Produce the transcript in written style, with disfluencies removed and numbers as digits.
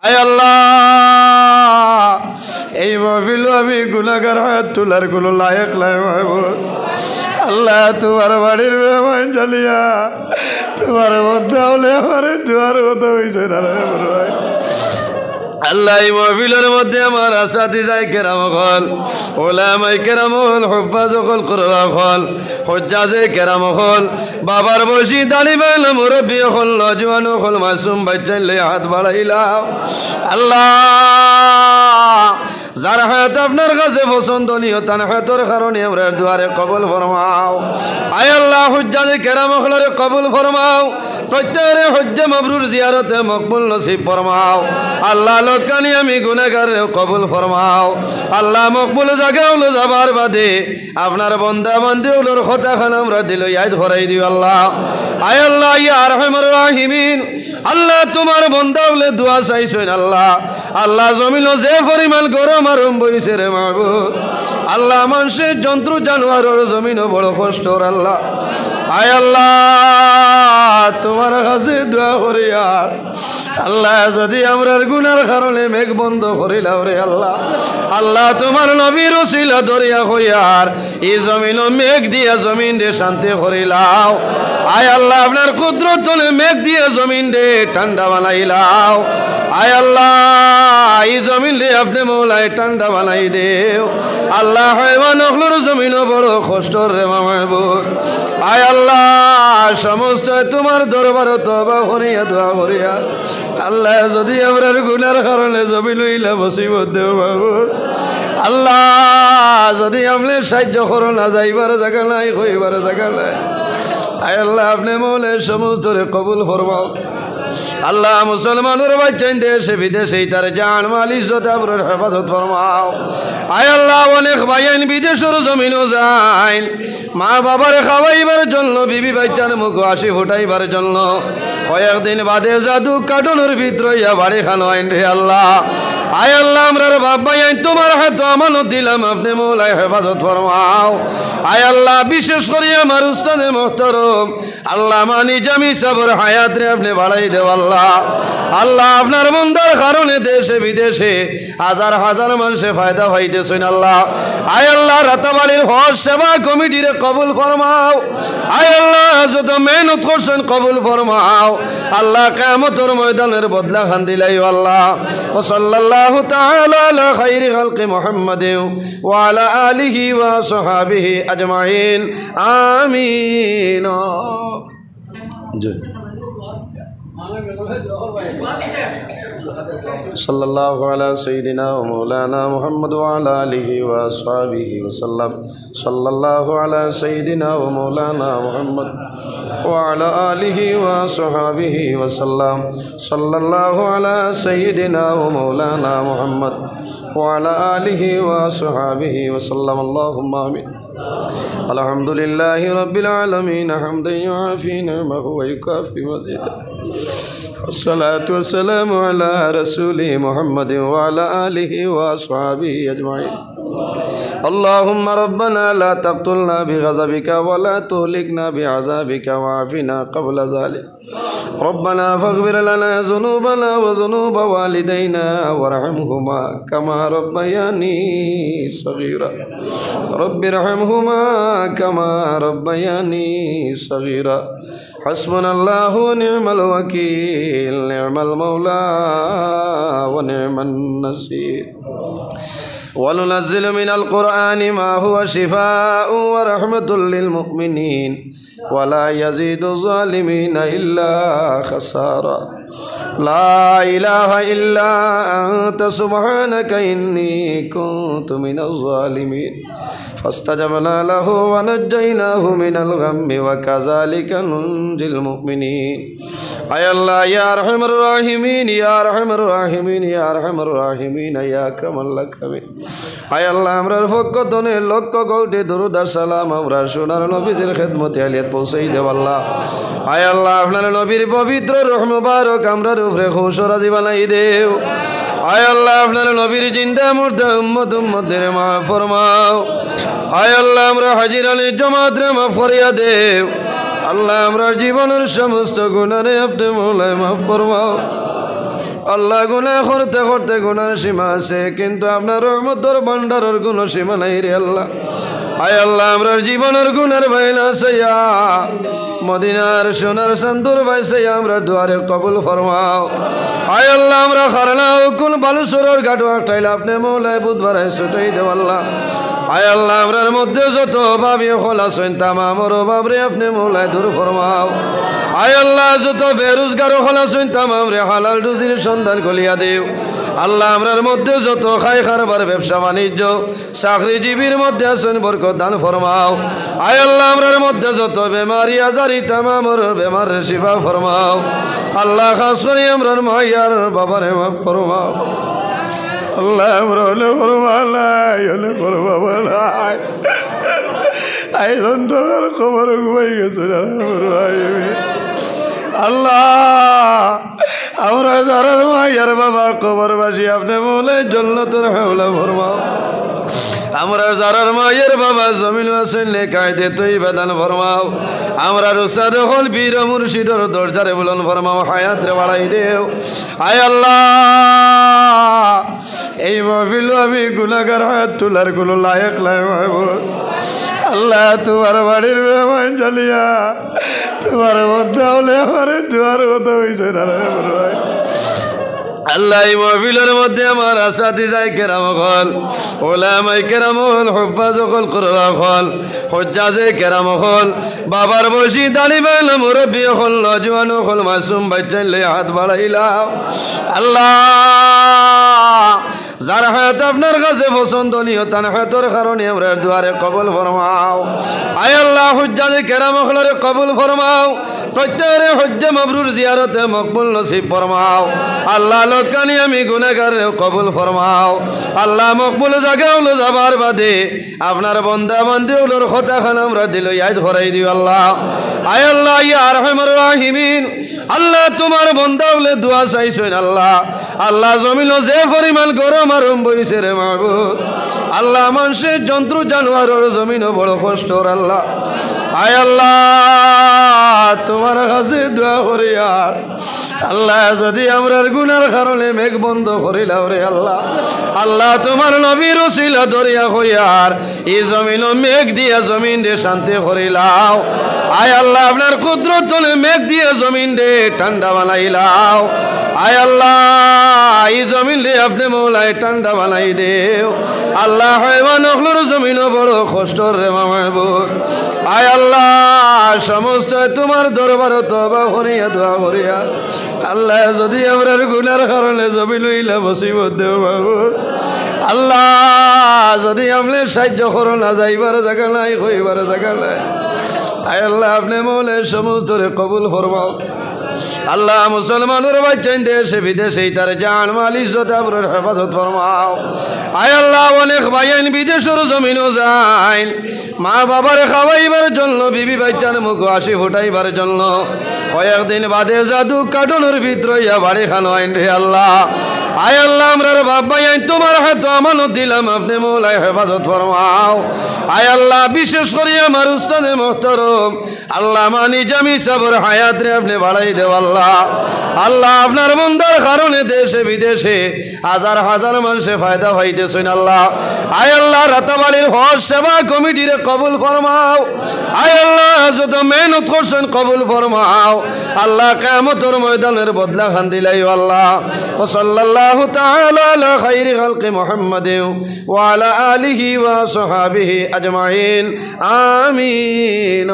আয় আল্লাহ এই মাহফিল আমি গুনাহগার হাত তোলার কোনো লায়ক নাই মাহবুব। আল্লাহ তোমার বাড়ির মেহমান চালিয়া তোমার মধ্যে হলে আমার দুয়ার মতো হয়েছে না ভাই। আল্লাহ এই মাহফিলের মধ্যে আমার আসাদি যায় কেরাম হল, ওলামাই কেরাম হল, হুফাজ হল, কুরআন হল, হুজ্জাজে কেরাম হল, বাবার বসি দাড়ি বেল মুরব্বী হল, নজওয়ান হল, মাসুম বাচ্চাইলে হাত বাড়াইলাম। আল্লাহ যার হায়াত আপনার কাছে পছন্দনীয় তার হায়াতের কারণে আমরা দুয়ারে কবুল ফরমাও। আয় আল্লাহ হুজ্জাজে কেরাম হলরে কবুল ফরমাও, প্রত্যেকের হজ্জে মাবরুর জিয়ারতে মকবুল নসিব ফরমাও। আল্লাহ লোকানি আমি গুনাহগার কবুল ফরমাও। আল্লাহ মকবুল জায়গা হলো যাবার বাদে আপনার বন্দা বান্দি হলোর কথা খান আমরা দিল ইয়াদ ভরাই দিও আল্লাহ। আয় আল্লাহ ইয়া আরহামুর রাহিমিন, আল্লাহ তোমার বন্দা হলে দোয়া চাইছেন আল্লাহ। আল্লাহ জমিন যে পরিমাণ গরম আরম্ভ হয়েছে রে মাহবুব, আল্লাহ মানুষের জন্তু জানোয়ারের জমিনও বড় কষ্ট আল্লাহ। আয় আল্লাহ তোমার কাছে দোয়া করি আর আল্লাহ যদি আমরার গুনার কারণে মেঘ বন্ধ করিলাও রে আল্লাহ, আল্লাহ তোমার নবীর ওসিলা দরিয়া হইয়ার এই জমিন মেঘ দিয়া জমিন রে শান্তি করিলাও। আয় আল্লাহ আপনার কুদরত তলে মেঘ দিয়ে জমিন রে ঠান্ডা বানাইলাও। আয় আল্লাহ এই জমিন রে আপনি মৌলায় ঠান্ডা বানাই দেও আল্লাহ। হায়ওয়ান হলোর জমিনও বড় কষ্ট রে মাহবুব। আয় আল্লাহ সমস্ত তোমার দরবার তওবা করিয়া দোয়া করিয়া আল্লাহ যদি আমরার গুনার কারণে জমিন হইলা মুসিবত দেও মাহবুব, আল্লাহ যদি আমলে সাহায্য করো না যাইবার জায়গা নাই কইবার জায়গা নাই। আয় আল্লাহ আপনি মৌলের সমস্ত কবুল ফরমাও। আল্লাহ মুসলমানের বাচ্চান দেশে বিদেশে তার জান মাল ইজ্জত আপনার হেফাজত ফরমাও। আয় আল্লাহ অনেক ভাইয়ান বিদেশের জমিনও যায় মা বাবার খাওয়াইবার জন্য, বিবি বাচ্চার মুখ হাসি ফুটাইবার জন্য কয়েকদিন বাদে জাদু কাটনের ভিতর ইয়া বাড়ি খানো আইন রে আল্লাহ। আয় আল্লাহ আমরার বাপ ভাইয়ান তোমার হাত আমানত দিলাম, আপনি মৌলায় হেফাজত ফরমাও। আয় আল্লাহ বিশেষ করে আমার উস্তাদে মোহতরম আল্লাহ মানি জামি সাবর হায়াত রে আপনি বাড়াই দেও আল্লাহ। আল্লাহ আপনার বন্দার কারণে দেশে বিদেশে হাজার হাজার মানুষে ফায়দা পাইতেছেন আল্লাহ। আয় আল্লাহ রাতাবাড়ির হজ সেবা কমিটিরে কবুল ফরমাও। আয় আল্লাহ যত মেহনত করছেন কবুল ফরমাও আল্লাহ। কিয়ামতের ময়দানের বদলা খান দিলাই আল্লাহ। ও সাল্লাল্লাহু তাআলা আলা খাইরি খালকি মুহাম্মাদিন ওয়া আলা আলিহি ওয়া সাহাবিহি আজমাইন আমিন। सल्लल्लाहु अला सय्यिदिना व मौलाना मुहम्मद व अला आलिहि व अस्हाबिहि व सल्लम। सल्लल्लाहु अला सय्यिदिना व मौलाना मुहम्मद व अला आलिहि व अस्हाबिहि व सल्लम। सल्लल्लाहु अला सय्यिदिना व मौलाना मुहम्मद व अला आलिहि व अस्हाबिहि व सल्लम। अल्लाहुम्मा आमीन। अल्हम्दुलिल्लाहि रब्बिल आलमीन हम्दन युआफी निअमहु व युकाफी मज़ीदह। अस्सलातु वस्सलामु अला रसूलिhi मुहम्मदिन व अला आलिहि व अस्हाबिहि अजमाइन। अल्लाहुम्मा रब्बना ला तक़्तुलना बिग़ज़बिका व ला तुहलिकना बिअज़ाबिका वअफ़िना क़ब्ला ज़ालिक। रब्बना फ़ग़्फ़िर लना ज़ुनूबना व ज़ुनूब वालिदैना वरहमहुमा कमा रब्बयानी सग़ीरा। रब्बिरहमहुमा कमा रब्बयानी सग़ीरा। हस्बुनल्लाहु व निअमल वकील, निअमल मौला व निअमन नसीर। वनुनज़्ज़िलु मिनल क़ुरआनि मा हुवा शिफ़ाअun व रहमतुल लिल मुमिनीन व ला यज़ीदु ज़ालिमीना इल्ला ख़सारा। ला इलाहा इल्ला अंता सुब्हानका इन्नी कुन्तु मिनज़ ज़ालिमीन। फस्तजबना लहु व नज्जयनाहु मिनल गम्मि व कज़ालिका नुंजिल मुमिनीन। आय अल्लाह या अरहमर राहिमीन, या अरहमर राहिमीन, या अरहमर राहिमीन, या अकरमल अकरमीन। आय अल्लाह আমরার পক্ষ থেকে লক্ষ কোটি দরুদ আর সালাম আমরা সোনার নবীর খিদমতে আলিয়াত পৌঁছাই দেব আল্লাহ। আয় আল্লাহ আপনার নবীর পবিত্র রূহ মুবারক আমরার উপরে খুশ রাজি বানাই দেও। আয় আল্লাহ আপনার নবীর জিন্দা মুর্দা উম্মতদের মাফ ফরমাও। আয় আল্লাহ আমরা হাজির আলী জামাত রে মাফ করিয়া দেও। আল্লাহ আমরা জীবনের সমস্ত গুনাহে আপনি মওলায় মাফ ফরমাও। আল্লাহ গুনাহ করতে করতে গুনার সীমা আছে, কিন্তু আপনার রহমতের ভান্ডারের কোনো সীমা নাই রে আল্লাহ। আয় আল্লাহ আমরার জীবনের গুণের বাইনা সাইয়া মদিনার সোনার সান্দুর ভাই সাইয়া আমরা দুয়ারে কবুল ফরমাও। আয় আল্লাহ আমরা খারনাও কোন বালুসরের ঘাটও একটাইলে আপনি মৌলায় বুধবার ছুটাই দেব আল্লাহ। আয় আল্লাহ আমরার মধ্যে যত অভাবী খোলা শুনতাম আমার অভাবরে আপনি মৌলায় দূর ফরমাও। আয় আল্লাহ যত বেরোজগার খোলা শুনতাম আমরা হালাল রুজির সন্ধান কলিয়া দেও। আল্লাহ আমরার মধ্যে যত খাই খারবার ব্যবসা বাণিজ্য চাকরিজীবীর মধ্যে আছেন বরকত দান ফরমাও। আয় আল্লাহ আমরার মধ্যে যত বেমারি আজারি তামামর বেমার শিফা ফরমাও। আল্লাহ খাস করে আমরার মাইয়ার বাবারে মাফ ফরমাও। আল্লাহ আমরা হলে ফরমালাই হলে ফরমালাই আই তোর খবর ঘুমাই গেছে আল্লাহ আমরা যারা মাইয়ার বাবা কবরবাসী আপনি বলে জন্নতের হাওলা ফরমাও। আমরা যারার মায়ের বাবা জমিন আছেন লেখাইতে তুই বেদান ফরমাও। আমরা রুসাদ হল বীর মুর্শিদর দরজারে বলন ফরমাও, হায়াত রে বাড়াই দেও। আয় আল্লাহ এই মাহফিল আমি গুনাহগার হায়াত তোলার কোনো লায়ক নাই মাহবুব। আল্লাহ তোমার বাড়ির মেহমান চালিয়া তোমার মধ্যে হলে আমার দুয়ার মতো হয়েছে না ভাই। আল্লাহ এই মাহফিলের মধ্যে আমার আসাদি যাই কেরাম হল ওলামাই কেরাম হল হুফাজ হল কুরআন হল হুজ্জাজে কেরাম হল বাবার বসি দাড়ি বেল মুরব্বী হল নজওয়ান হল মাসুম বাচ্চাই লে হাত বাড়াইলাম। আল্লাহ যার হায়াত আপনার কাছে পছন্দনীয় তার হায়াতের কারণে আমরা দুয়ারে কবুল ফরমাও। আয় আল্লাহ হুজ্জাজে কেরাম হলরে কবুল ফরমাও। প্রত্যেকের হজ্জে মাবরুর জিয়ারতে মকবুল নসিব ফরমাও। আল্লাহ লোকানি আমি গুনাহগার কবুল ফরমাও। আল্লাহ মকবুল জায়গা হলো যাবার বাদে আপনার বন্দা বান্দি হলোর কথা খান আমরা দিল ইয়াদ করাই দিও আল্লাহ। আয় আল্লাহ ইয়া আরহামুর রাহিমিন আল্লাহ তোমার বন্দা হলে দোয়া চাইছেন আল্লাহ। আল্লাহ জমিন যে পরিমাণ গরম আরম বইছে রে মাহবুব। আল্লাহ মানুষের জন্তু জানোয়ারের জমিনও বড় কষ্টর আল্লাহ। আয় আল্লাহ তোমার কাছে দোয়া করি আর আল্লাহ যদি আমরার গুনার কারণে মেঘ বন্ধ করিলাও রে আল্লাহ। আল্লাহ তোমার নবীর ওসিলা দরিয়া হইয়ার এই জমিন মেঘ দিয়া জমিন রে শান্তি করিলাও। আয় আল্লাহ আপনার কুদরত তলে মেঘ দিয়ে জমিন রে ঠান্ডা বানাইলাও। আয় আল্লাহ এই জমিন রে আপনি মৌলায় ঠান্ডা বানাই দেও আল্লাহ। হায়ওয়ান হলোর জমিনও বড় কষ্টর রে মাহবুব। আয় আল্লাহ সমস্ত তোমার দরবার তওবা করিয়া দোয়া করিয়া আল্লাহ যদি আমরার গুনার কারণে জমি লইলা মুসিবত দেও মাহবুব। আল্লাহ যদি আপনি সাহায্য করো না যাইবার জায়গা নাই কইবার জায়গা নাই। আয় আল্লাহ আপনি মৌলে সমস্ত রে কবুল ফরমাও। আল্লাহ মুসলমানের বাচ্চান দেশে বিদেশে তার জান মাল ইজ্জত আবরুর হেফাজত ফরমাও। আয় আল্লাহ অনেক ভাইয়ান বিদেশের জমিনও যায় মা বাবার খাওয়াইবার জন্য বিবি বাচ্চার মুখ হাসি ফুটাইবার জন্য কয়েকদিন বাদে জাদু কাটনের ভিতরে বাড়ি খানো আইন রে আল্লাহ। আয় আল্লাহ আমরার বাপ ভাইয়ান তোমার হাতে আমানত দিলাম আপনি মৌলায় হেফাজত ফরমাও। আয় আল্লাহ বিশেষ করে আমার উস্তাদে মোহতরম আল্লাহ মানি জামি সাবর হায়াত রে আপনি বাড়াই দেও আল্লাহ। আল্লাহ আপনার বন্দার কারণে দেশে বিদেশে হাজার হাজার মানুষে ফায়দা পাইতেছেন আল্লাহ। আয় আল্লাহ রাতাবাড়ির হজ সেবা কমিটির কবুল ফরমাও। আয় আল্লাহ যত মেহনত করছেন কবুল ফরমাও আল্লাহ। কিয়ামতের ময়দানের বদলা খান দিলাই আল্লাহ। ওয়া সাল্লাল্লাহু তাআলা আলা খাইরি খালকি মুহাম্মাদিন ওয়া আলা আলিহি ওয়া সাহবিহি আজমাইন আমিন।